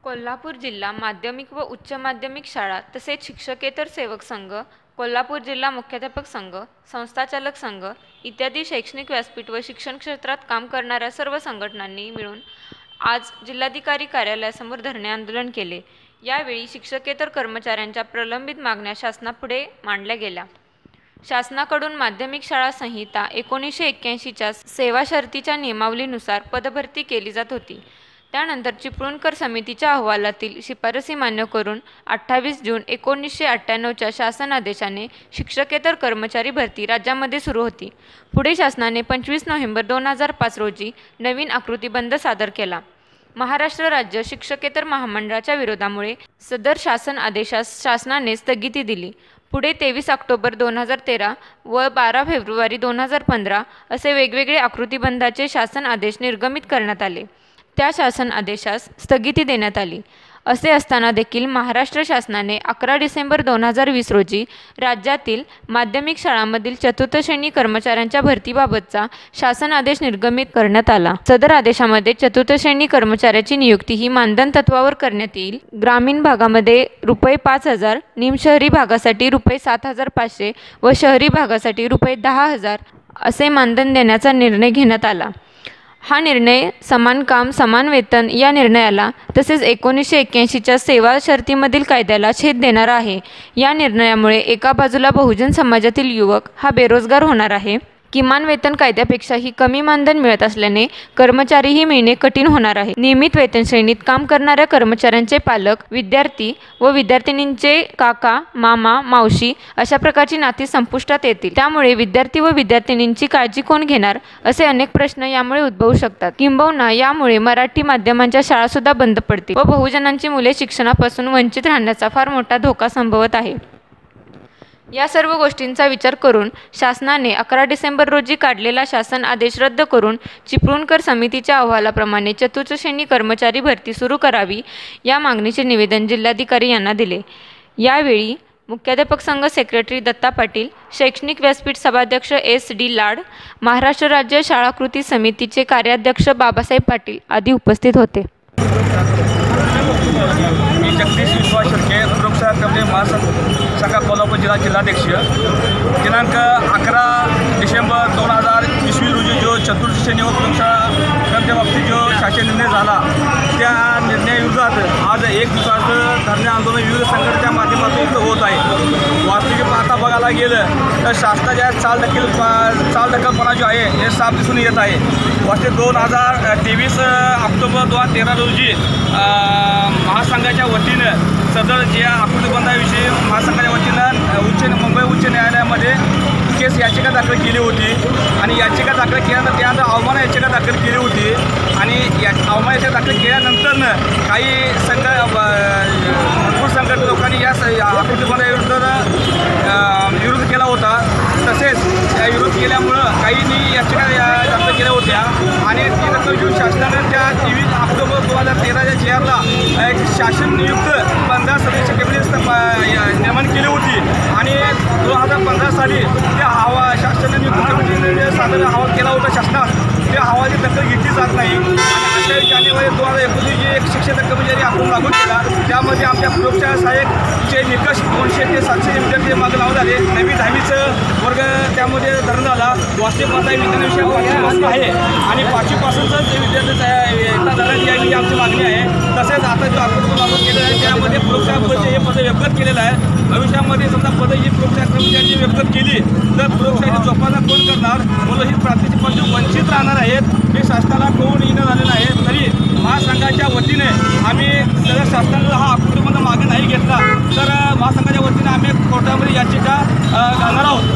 कोल्हापूर जिल्हा माध्यमिक व उच्च माध्यमिक शाळा तसेच शिक्षकेतर सेवक संघ, कोल्हापूर जिल्हा मुख्याध्यापक संघ, संस्थाचालक संघ इत्यादी शैक्षणिक व्यासपीठ व शिक्षण क्षेत्रात काम करणाऱ्या सर्व संघटनांनी मिळून आज जिल्हाधिकारी कार्यालयासमोर धरणे आंदोलन केले। यावेळी शिक्षकेतर कर्मचाऱ्यांच्या प्रलंबित मागण्या शासनापुढे मांडल्या गेल्या। शासनाकडून माध्यमिक शाळा संहिता 1981च्या सेवा शर्तीच्या नियमावलीनुसार पदभरती केली जात होती। त्यानंतर चिपळूणकर समितीच्या अहवालातील शिफारसी मान्य करून 28 जून 1998च्या शासन आदेशाने शिक्षकेतर कर्मचारी भरती राज्यामध्ये सुरू होती। पुढे शासनाने 25 नोव्हेंबर 2005 रोजी नवीन आकृतीबंध सादर केला। महाराष्ट्र राज्य शिक्षकेतर महामंडळाच्या विरोधामुळे सदर शासन आदेशास शासनाने स्थगिती दिली। पुढे 23 ऑक्टोबर 2013 व 12 फेब्रुवारी 2015 असे वेगवेगळे आकृतीबंधाचे शासन आदेश निर्गमित करण्यात आले। त्या शासन आदेशास स्थगिती देण्यात आली। असे असताना देखील महाराष्ट्र शासनाने 11 डिसेंबर 2020 रोजी राज्यातील माध्यमिक शाळांमधील चतुर्थ श्रेणी कर्मचाऱ्यांच्या भरतीबाबतचा शासन आदेश निर्गमित करण्यात आला। सदर आदेशामध्ये चतुर्थ श्रेणी कर्मचाऱ्याची नियुक्ती ही मानधन तत्वावर करण्यात येईल। ग्रामीण भागामध्ये ₹5,000, निमशहरी भागासाठी ₹7,500 व शहरी भागासाठी ₹10,000 असे मानधन देण्याचा निर्णय घेण्यात आला। हा निर्णय समान काम समान वेतन या निर्णयाला तसेच 1981च्या सेवा शर्तीमधील कायद्याला छेद देणारा आहे। या निर्णयामुळे एका बाजूला बहुजन समाजातील युवक हा बेरोजगार होणार आहे, किमान वेतन कायद्यापेक्षाही कमी मानधन मिळत असल्याने कर्मचारीही मिळणे कठीण होणार आहे। नियमित वेतन श्रेणीत काम करणाऱ्या कर्मचाऱ्यांचे पालक, विद्यार्थी व विद्यार्थिनींचे काका, मामा, मावशी अशा प्रकारची नाती संपुष्टात येतील। त्यामुळे विद्यार्थी व विद्यार्थिनींची काळजी कोण घेणार असे अनेक प्रश्न यामुळे उद्भवू शकतात। किंबहुना यामुळे मराठी माध्यमांच्या शाळा सुद्धा बंद पडतील व बहुजनांची मुले शिक्षणापासून वंचित राहण्याचा फार मोठा धोका संभवत आहे। या सर्व गोष्टींचा विचार करून शासनाने 11 डिसेंबर रोजी काढलेला शासन आदेश रद्द करून चिपळूणकर समितीच्या अहवालाप्रमाणे चतुर्थ श्रेणी कर्मचारी भरती सुरू करावी या मागणीचे निवेदन जिल्हाधिकारी यांना दिले। यावेळी मुख्याध्यापक संघ सेक्रेटरी दत्ता पाटील, शैक्षणिक व्यासपीठ सभाध्यक्ष SD लाड, महाराष्ट्र राज्य शाळा कृती समितीचे कार्याध्यक्ष बाबासाहेब पाटील आदी उपस्थित होते। मी जगदीश विश्वास शेळके, लोकसभा कबड्डी महासंघ कोल्हापूर जिल्हाध्यक्ष। दिनांक 11 डिसेंबर 2020 रोजी जो चतुर्थ श्रेणी व प्रयोगशाळा बाबतीत जो शासन निर्णय झाला त्या निर्णयाविरोधात आज एक दिवसाचं धरणे आंदोलन विविध संघटनेच्या माध्यमातून इथं होत आहे। वास्तविक पाहता बघायला गेलं तर शासनाच्या चालढकलपणा जो आहे हे साफ दिसून येत आहे। वास्तविक 2023 ऑक्टोबर 2013 रोजी महासंघाच्या वतीनं सदर ज्या आकृतीबंधाविषयी महासंघाच्या वतीनं मुंबई उच्च न्यायालयामध्ये केस याचिका दाखल केली होती आणि याचिका दाखल केल्यानंतर त्यानंतर अवमान याचिका दाखल केली होती आणि या अवमान याचिका दाखल केल्यानंतर काही भरपूर संघटना लोकांनी या आकृतीबंधाविरुद्ध विरोध केला होता। तसेच या विरोध केल्यामुळं काहींनी याचिका दाखल केल्या होत्या आणि ती दखल घेऊन शासनाने त्या 23 ऑक्टोबर 2013च्या JRला एक शासन नियुक्त 15 सदस्य कॅबिनेट निर्माण केली होती आणि 2015 साली त्या शासनाने नियुक्त कमिटीने सादर अहवाल केला होता शासनात। त्या अहवालाची दखल घेतली जात नाही आणि 28 जानेवारी 2019 एक शिक्षक कर्मचारी आपण लागू केला। त्यामध्ये आमच्या प्रयोगशाळा सहाय्यकचे निकष 200 ते 700 विद्यार्थी मागे लावून झाले। नवी 10वीचं वर्ग त्यामध्ये धरण झाला। वास्तविक पाहता विज्ञान विषयापासून आहे आणि 5वीपासूनच ते विद्यार्थी धरण यावी आमची मागणी आहे। तसेच आता जो आकृती लागू केलेला आहे त्यामध्ये प्रयोगशाळा पदाचे हे पद व्यक्त केलेलं आहे। भविष्यामध्ये समजा पदं ही प्रयोगशाळा कर्मचाऱ्यांनी व्यक्त केली तर प्रयोगशाळेची जोपासना कोण करणार, मुलं ही प्राथमिक पदवी वंचित राहणार आहेत। हे शासनाला कळून येणं झालेलं आहे। तरी महासंघाच्या वतीने आम्ही जर शासनाला हा आकृतीबंध मागे नाही घेतला तर महासंघाच्या वतीने आम्ही कोर्टामध्ये याचिका घालणार आहोत।